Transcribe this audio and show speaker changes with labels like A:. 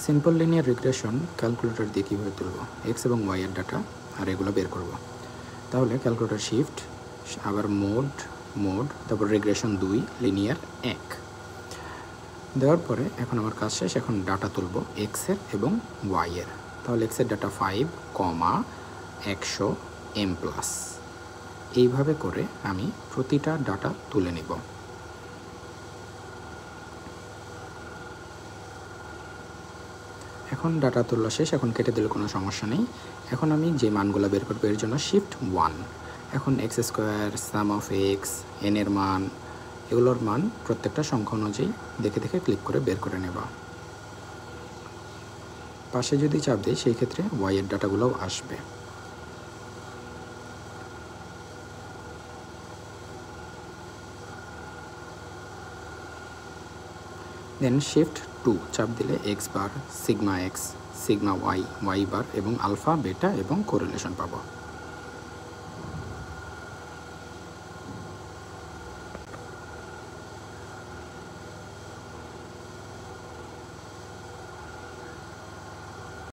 A: Simple linear regression calculator দিয়ে কীভাবে তুলব, এক্স এবং ওয়াই এর ডাটা আর এগুলো বের করব। তাহলে ক্যালকুলেটর শিফট, আবার মোড তারপর রিগ্রেশন 2, লিনিয়ার 1 দেওয়ার পরে এখন আমার কাজ শেষ। এখন ডাটা তুলব এক্সের এবং ওয়াইয়ের। তাহলে এক্সের ডাটা 5, 100 m+। এইভাবে করে আমি প্রতিটা ডাটা তুলে নিব। এখন ডাটা তোলা শেষ, এখন কেটে দিলে কোনো সমস্যা নেই। এখন আমি যে মানগুলো বের করবো এর জন্য শিফট 1। এখন x square, some of x, N এর মান, এগুলোর মান প্রত্যেকটা সংখ্যা অনুযায়ী দেখে দেখে ক্লিক করে বের করে নেব। পাশে যদি চাপ দিই সেই ক্ষেত্রে ওয়াই এর ডাটাগুলোও আসবে। দেন শিফট 2 চাপ দিলে X bar, sigma X, sigma Y, Y bar এবং আলফা, বেটা এবং কোরিলেশন পাবো।